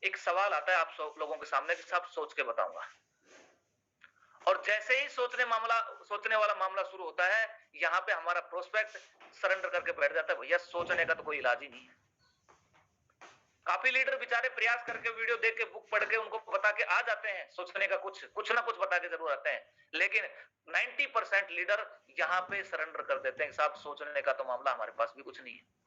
एक सवाल आता है आप सब लोगों के सामने कि सब सोच के बताऊंगा, और जैसे ही सोचने वाला मामला शुरू होता है, यहाँ पे हमारा प्रोस्पेक्ट सरेंडर करके बैठ जाता है, भैया सोचने का तो कोई इलाज ही नहीं है। काफी लीडर बेचारे प्रयास करके, वीडियो देख के, बुक पढ़ के, उनको बता के आ जाते हैं, सोचने का कुछ ना कुछ बता के जरूर आते हैं, लेकिन 90% लीडर यहाँ पे सरेंडर कर देते हैं, साहब सोचने का तो मामला हमारे पास भी कुछ नहीं है।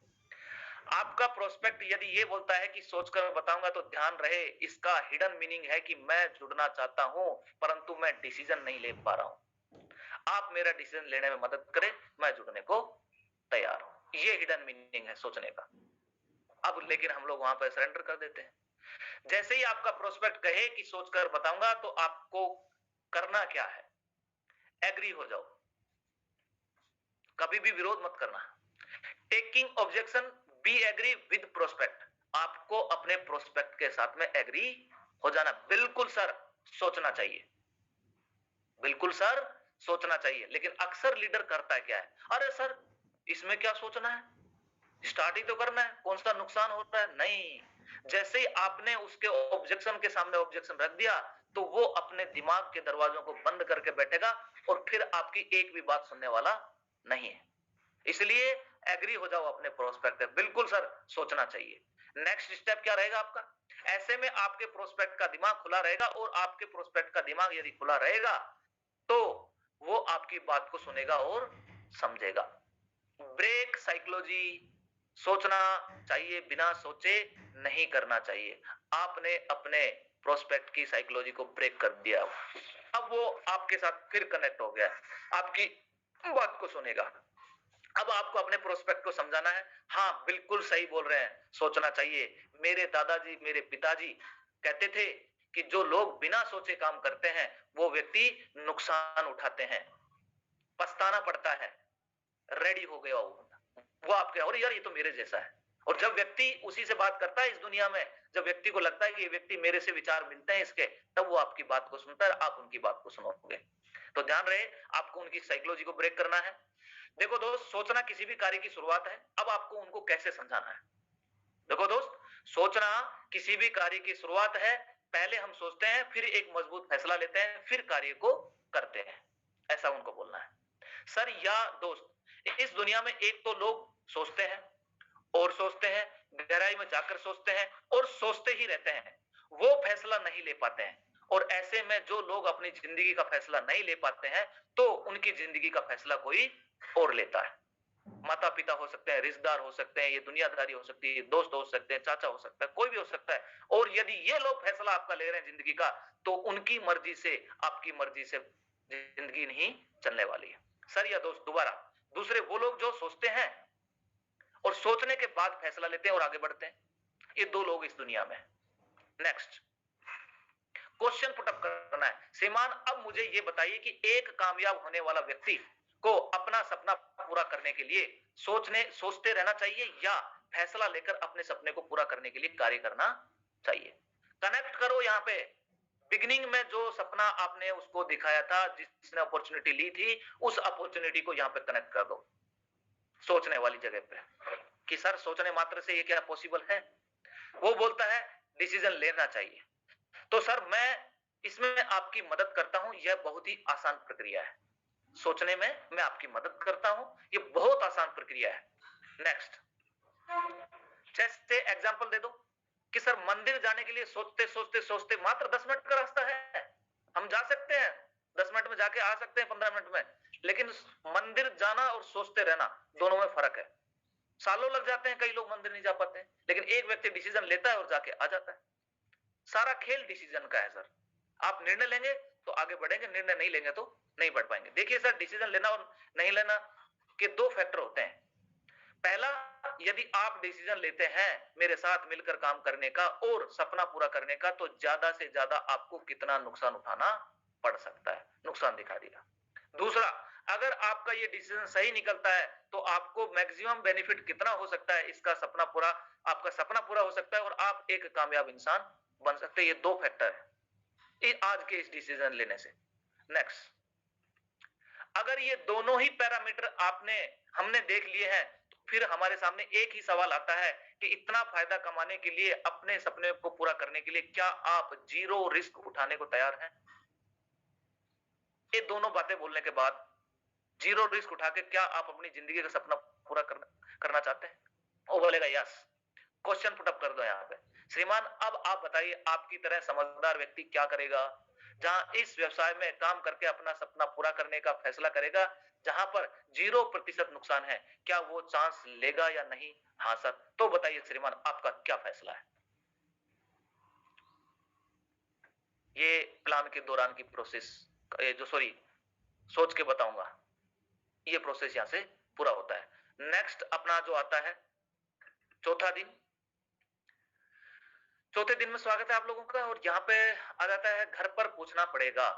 आपका प्रोस्पेक्ट यदि ये बोलता है कि सोचकर बताऊंगा, तो ध्यान रहे इसका हिडन मीनिंग है कि मैं जुड़ना चाहता हूं, परंतु मैं डिसीजन नहीं ले पा रहा हूं। आप मेरा डिसीजन लेने में मदद करें, मैं जुड़ने को तैयार हूं। ये हिडन मीनिंग है सोचने का। अब लेकिन हम लोग वहां पर सरेंडर कर देते हैं। जैसे ही आपका प्रोस्पेक्ट कहे कि सोचकर बताऊंगा, तो आपको करना क्या है? एग्री हो जाओ, कभी भी विरोध मत करना। Taking objection, be agree with prospect. आपको अपने प्रोस्पेक्ट के साथ में एग्री हो जाना। बिल्कुल सर सोचना चाहिए, बिल्कुल सर सोचना चाहिए। लेकिन अक्सर लीडर करता है क्या है, अरे सर इसमें क्या सोचना है, स्टार्ट ही तो करना है, कौन सा नुकसान हो रहा है। नहीं, जैसे ही आपने उसके ऑब्जेक्शन के सामने ऑब्जेक्शन रख दिया, तो वो अपने दिमाग के दरवाजों को बंद करके बैठेगा और फिर आपकी एक भी बात सुनने वाला नहीं है। इसलिए एग्री हो जाओ अपने प्रोस्पेक्ट पे, बिल्कुल सर सोचना चाहिए। नेक्स्ट स्टेप क्या रहेगा आपका? ऐसे में आपके प्रोस्पेक्ट का दिमाग खुला रहेगा, और आपके प्रोस्पेक्ट का दिमाग यदि खुला रहेगा, तो वो आपकी बात को सुनेगा और समझेगा। ब्रेक साइकोलॉजी, सोचना चाहिए, बिना सोचे नहीं करना चाहिए। आपने अपने प्रोस्पेक्ट की साइकोलॉजी को ब्रेक कर दिया, अब वो आपके साथ फिर कनेक्ट हो गया, आपकी बात को सुनेगा। अब आपको अपने प्रोस्पेक्ट को समझाना है, हाँ बिल्कुल सही बोल रहे हैं, सोचना चाहिए। मेरे दादाजी, मेरे पिताजी कहते थे कि जो लोग बिना सोचे काम करते हैं, वो व्यक्ति नुकसान उठाते हैं, पछताना पड़ता है। रेडी हो गया वो आपके, और यार ये तो मेरे जैसा है। और जब व्यक्ति उसी से बात करता है इस दुनिया में, जब व्यक्ति को लगता है कि ये व्यक्ति मेरे से विचार मिलते हैं इसके, तब वो आपकी बात को सुनता है, आप उनकी बात को सुनोगे। तो ध्यान रहे, आपको उनकी साइकोलॉजी को ब्रेक करना है। देखो दोस्त, सोचना किसी भी कार्य की शुरुआत है। अब आपको उनको कैसे समझाना है? देखो दोस्त, सोचना किसी भी कार्य की शुरुआत है। पहले हम सोचते हैं, फिर एक मजबूत फैसला लेते हैं, फिर कार्य को करते हैं, ऐसा उनको बोलना है। सर या दोस्त, इस दुनिया में एक तो लोग सोचते हैं और सोचते हैं, गहराई में जाकर सोचते हैं और सोचते ही रहते हैं, वो फैसला नहीं ले पाते हैं। और ऐसे में जो लोग अपनी जिंदगी का फैसला नहीं ले पाते हैं, तो उनकी जिंदगी का फैसला कोई और लेता है। माता पिता हो सकते हैं, रिश्तेदार हो सकते हैं, ये दुनियादारी हो सकती है, दोस्त हो सकते हैं, चाचा हो सकता है, कोई भी हो सकता है। और यदि ये लोग फैसला आपका ले रहे हैं जिंदगी का, तो उनकी मर्जी से, आपकी मर्जी से जिंदगी नहीं चलने वाली है। सर या दोस्त, दोबारा, दूसरे वो लोग जो सोचते हैं और सोचने के बाद फैसला लेते हैं और आगे बढ़ते हैं, ये दो लोग इस दुनिया में। नेक्स्ट क्वेश्चन पुटअप करना है, श्रीमान अब मुझे ये बताइए कि एक कामयाब होने वाला व्यक्ति को अपना सपना पूरा करने के लिए सोचते रहना चाहिए, या फैसला लेकर अपने सपने को पूरा करने के लिए कार्य करना चाहिए? कनेक्ट करो यहाँ पे। बिगिनिंग में जो सपना आपने उसको दिखाया था, जिसने अपॉर्चुनिटी ली थी, उस अपॉर्चुनिटी को यहाँ पे कनेक्ट कर दो सोचने वाली जगह पे, कि सर सोचने मात्र से ये क्या पॉसिबल है? वो बोलता है डिसीजन लेना चाहिए। तो सर मैं इसमें आपकी मदद करता हूं, यह बहुत ही आसान प्रक्रिया है। सोचने में मैं आपकी मदद करता हूं, ये बहुत आसान प्रक्रिया है। नेक्स्ट, जैसे एग्जांपल दे दो कि सर मंदिर जाने के लिए सोचते सोचते सोचते मात्र 10 मिनट का रास्ता है, हम जा सकते हैं 10 मिनट में, जाके आ सकते हैं 15 मिनट में। लेकिन मंदिर जाना और सोचते रहना, दोनों में फर्क है। सालों लग जाते हैं, कई लोग मंदिर नहीं जा पाते हैं, लेकिन एक व्यक्ति डिसीजन लेता है और जाके आ जाता है। सारा खेल डिसीजन का है सर। आप निर्णय लेंगे तो आगे बढ़ेंगे, निर्णय नहीं लेंगे तो नहीं बढ़ पाएंगे। देखिए सर, डिसीजन लेना और नहीं लेना के दो फैक्टर होते हैं। पहला, यदि आप डिसीजन लेते हैं मेरे साथ मिलकर काम करने का और सपना पूरा करने का, तो ज्यादा से ज्यादा आपको कितना नुकसान उठाना पड़ सकता है, नुकसान दिखा दिया। दूसरा, अगर आपका ये डिसीजन सही निकलता है, तो आपको मैक्सिमम बेनिफिट कितना हो सकता है, इसका सपना पूरा, आपका सपना पूरा हो सकता है और आप एक कामयाब इंसान बन सकते हैं। ये दो फैक्टर है आज के इस डिसीजन लेने से। नेक्स्ट, अगर ये दोनों ही पैरामीटर हमने देख लिए हैं, तो फिर हमारे सामने एक ही सवाल आता है कि इतना फायदा कमाने के लिए, अपने सपने को पूरा करने के लिए क्या आप जीरो रिस्क उठाने को तैयार हैं? ये दोनों बातें बोलने के बाद जीरो रिस्क उठा के क्या आप अपनी जिंदगी का सपना पूरा करना चाहते हैं? वो बोलेगा यस। क्वेश्चन पुट अप कर दो यहाँ पे, श्रीमान अब आप बताइए आपकी तरह समझदार व्यक्ति क्या करेगा, जहां इस व्यवसाय में काम करके अपना सपना पूरा करने का फैसला करेगा, जहां पर 0% नुकसान है, क्या वो चांस लेगा या नहीं? हाँ सर। तो बताइए श्रीमान आपका क्या फैसला है? ये प्लान के दौरान की प्रोसेस, सोच के बताऊंगा, ये प्रोसेस यहां से पूरा होता है। नेक्स्ट अपना जो आता है चौथा दिन, चौथे दिन में स्वागत है आप लोगों का, और यहाँ पे आ जाता है घर पर पूछना पड़ेगा।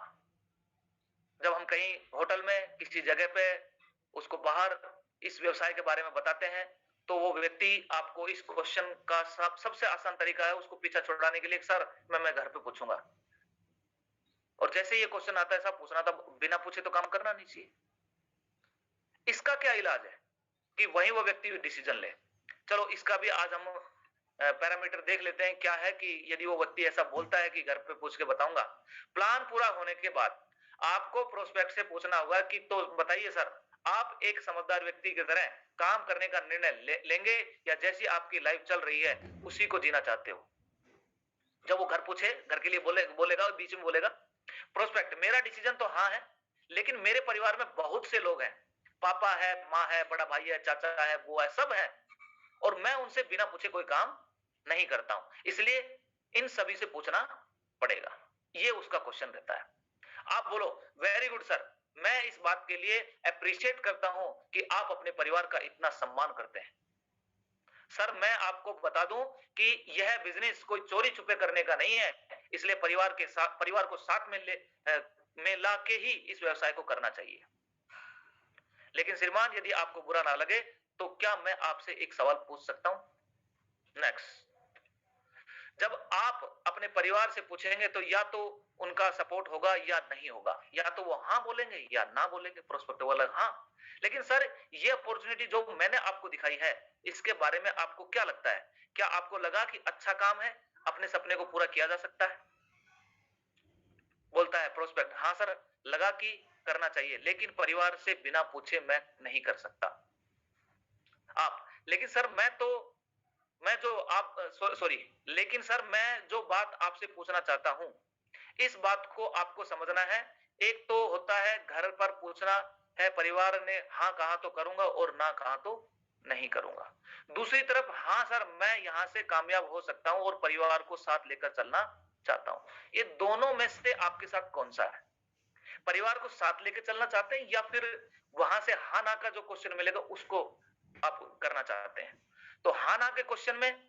जब हम कहीं होटल में किसी जगह पे उसको बाहर इस व्यवसाय के बारे में बताते हैं, तो वो व्यक्ति आपको इस क्वेश्चन का सबसे आसान तरीका है उसको पीछा छुड़ाने के लिए, सर मैं घर पे पूछूंगा। और जैसे ये क्वेश्चन आता है सब पूछना था, बिना पूछे तो काम करना नहीं चाहिए। इसका क्या इलाज है कि वही वो व्यक्ति डिसीजन ले। चलो इसका भी आज हम पैरामीटर देख लेते हैं क्या है, कि यदि वो व्यक्ति ऐसा बोलता है कि घर पे पूछ के बताऊंगा, प्लान पूरा होने के बाद आपको प्रोस्पेक्ट से पूछना होगा कि तो बताइए सर, आप एक समझदार व्यक्ति की तरह काम करने का निर्णय लेंगे या जैसी आपकी लाइफ चल रही है उसी को जीना चाहते हो? जब वो घर पूछे, घर के लिए बोलेगा और बीच में बोलेगा प्रोस्पेक्ट, मेरा डिसीजन तो हाँ है, लेकिन मेरे परिवार में बहुत से लोग हैं, पापा है, माँ है, बड़ा भाई है, चाचा है, बुआ है, सब है, और मैं उनसे बिना पूछे कोई काम नहीं करता हूं, इसलिए इन सभी से पूछना पड़ेगा। ये उसका क्वेश्चन रहता है। आप बोलो वेरी गुड सर, मैं इस बात के लिए अप्रिशिएट करता हूं कि आप अपने परिवार का इतना सम्मान करते हैं। सर मैं आपको बता दूं कि यह बिजनेस कोई चोरी छुपे करने का नहीं है, इसलिए परिवार को साथ में ला के ही इस व्यवसाय को करना चाहिए। लेकिन श्रीमान यदि आपको बुरा ना लगे तो क्या मैं आपसे एक सवाल पूछ सकता हूं? नेक्स्ट, जब आप अपने परिवार से पूछेंगे तो या तो उनका सपोर्ट होगा या नहीं होगा, या तो वो हाँ बोलेंगे या ना बोलेंगे, प्रोस्पेक्टिव वाला हाँ। लेकिन सर ये अपॉर्चुनिटी जो मैंने आपको दिखाई है, इसके बारे में आपको क्या लगता है? क्या आपको लगा कि अच्छा काम है, अपने सपने को पूरा किया जा सकता है? बोलता है प्रोस्पेक्ट, हाँ सर लगा कि करना चाहिए, लेकिन परिवार से बिना पूछे मैं नहीं कर सकता। आप, लेकिन सर मैं जो आप सॉरी, लेकिन सर मैं जो बात आपसे पूछना चाहता हूं, इस बात को आपको समझना है। एक तो होता है घर पर पूछना है, परिवार ने हाँ कहा तो करूंगा और ना कहा तो नहीं करूंगा। दूसरी तरफ हाँ सर मैं यहां से कामयाब हो सकता हूं और परिवार को साथ लेकर चलना चाहता हूं। ये दोनों में से आपके साथ कौन सा है? परिवार को साथ लेकर चलना चाहते हैं या फिर वहां से हाँ ना का जो क्वेश्चन मिलेगा उसको आप करना चाहते हैं? तो हाँ ना के क्वेश्चन में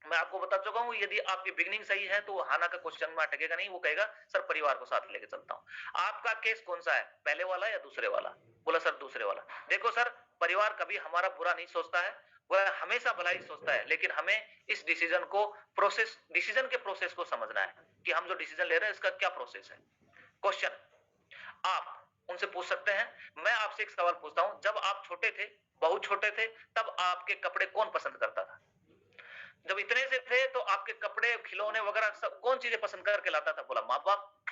मैं आपको बता चुका हूं, यदि आपकी बिगिनिंग सही है तो वो हाँ ना का क्वेश्चन में अटकेगा नहीं, वो कहेगा सर परिवार को साथ लेके चलता हूं। आपका केस कौन सा है, पहले वाला या दूसरे वाला? बोला सर दूसरे वाला। देखो सर, परिवार कभी हमारा बुरा नहीं सोचता है, वह हमेशा भला ही सोचता है, लेकिन हमें इस डिसीजन के प्रोसेस को समझना है कि हम जो डिसीजन ले रहे हैं इसका क्या प्रोसेस है। क्वेश्चन आप उनसे पूछ सकते हैं। मैं आपसे एक सवाल पूछता हूं, जब आप छोटे थे, बहुत छोटे थे, तब आपके कपड़े कौन पसंद करता था? जब इतने से थे तो आपके कपड़े, खिलौने वगैरह सब कौन चीजें पसंद करके लाता था? बोला माँ बाप।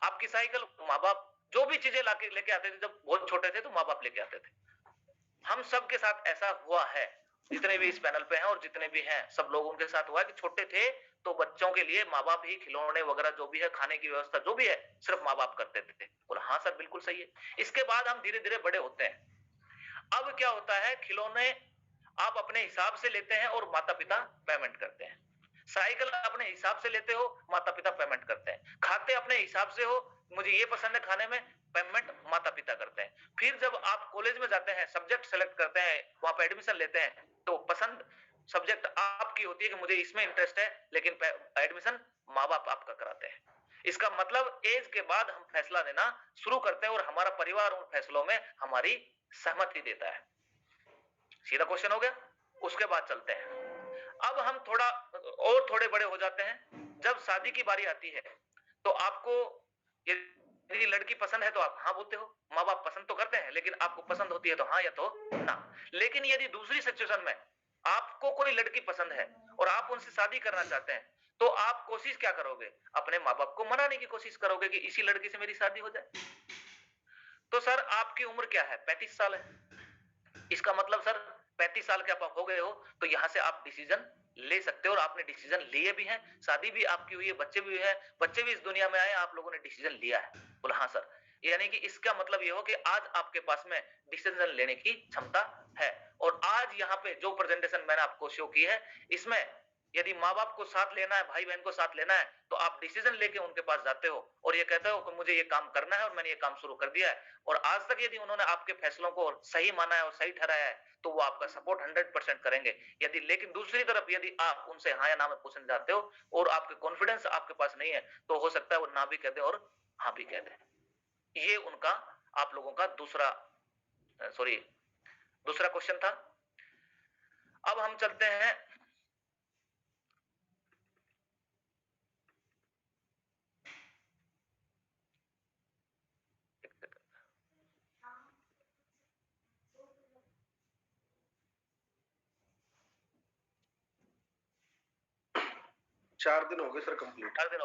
आपकी साइकिल माँ बाप। जो भी चीजें लेके आते थे जब बहुत छोटे थे तो माँ बाप लेके आते थे। हम सब के साथ ऐसा हुआ है, जितने भी इस पैनल पे हैं और जितने भी हैं सब लोगों के साथ हुआ है कि छोटे थे तो बच्चों के लिए माँ बाप ही खिलौने वगैरह जो भी है, खाने की व्यवस्था जो भी है, सिर्फ माँ बाप करते थे। बोला हाँ सर बिल्कुल सही है। इसके बाद हम धीरे धीरे बड़े होते हैं। अब क्या होता है, खिलौने आप अपने हिसाब से लेते हैं और माता पिता पेमेंट करते हैं। साइकिल अपने हिसाब से लेते हो, माता पिता पेमेंट करते हैं। खाते अपने हिसाब से हो, मुझे ये पसंद है खाने में, पेमेंट माता पिता करते हैं। फिर जब आप कॉलेज में जाते हैं, सब्जेक्ट सेलेक्ट करते हैं, वहां पे एडमिशन लेते हैं, तो पसंद सब्जेक्ट आपकी होती है कि मुझे इसमें इंटरेस्ट है, लेकिन एडमिशन माँ बाप आपका कराते हैं। इसका मतलब एज के बाद हम फैसला लेना शुरू करते हैं और हमारा परिवार उन फैसलों में हमारी सहमति देता है। सीधा क्वेश्चन हो गया। उसके बाद चलते हैं, अब हम थोड़े बड़े हो जाते हैं। जब शादी की बारी आती है तो आपको यदि लड़की पसंद है तो आप हाँ बोलते हो, माँ बाप पसंद तो करते हैं, लेकिन आपको पसंद होती है तो हाँ या तो ना। लेकिन यदि दूसरी सिचुएशन में आपको कोई लड़की पसंद है और आप उनसे शादी करना चाहते हैं, तो आप कोशिश क्या करोगे? अपने माँ-बाप को मनाने की कोशिश करोगे कि इसी लड़की से मेरी शादी हो जाए। तो सर आपकी उम्र क्या है? 35 साल है। इसका मतलब सर 35 साल के आप हो गए हो, तो यहाँ से आप डिसीजन ले सकते हो और आपने डिसीजन लिए भी हैं, शादी भी आपकी हुई है, बच्चे भी हुए हैं, बच्चे भी इस दुनिया में आए हैं, आप लोगों ने डिसीजन लिया है। बोला हाँ सर। यानी कि इसका मतलब ये हो कि आज आपके पास में डिसीजन लेने की क्षमता है और आज यहाँ पे जो प्रेजेंटेशन मैंने आपको शो की है, इसमें यदि माँ-बाप को साथ लेना है, भाई-बहन को साथ लेना है, तो आप डिसीजन लेके उनके पास जाते हो और ये कहते हो कि मुझे ये काम करना है और मैंने ये काम शुरू कर दिया है और आज तक यदि उन्होंने आपके फैसलों को सही माना है और सही ठहराया है, तो वो आपका सपोर्ट 100% करेंगे। यदि लेकिन दूसरी तरफ यदि आप उनसे हाँ या ना में पूछने जाते हो और आपके कॉन्फिडेंस आपके पास नहीं है, तो हो सकता है वो ना भी कह दें और हाँ भी कह दें। ये उनका आप लोगों का दूसरा क्वेश्चन था। अब हम चलते हैं एक सेकंड। 4 दिन हो गए सर कंप्लीट। 4 दिन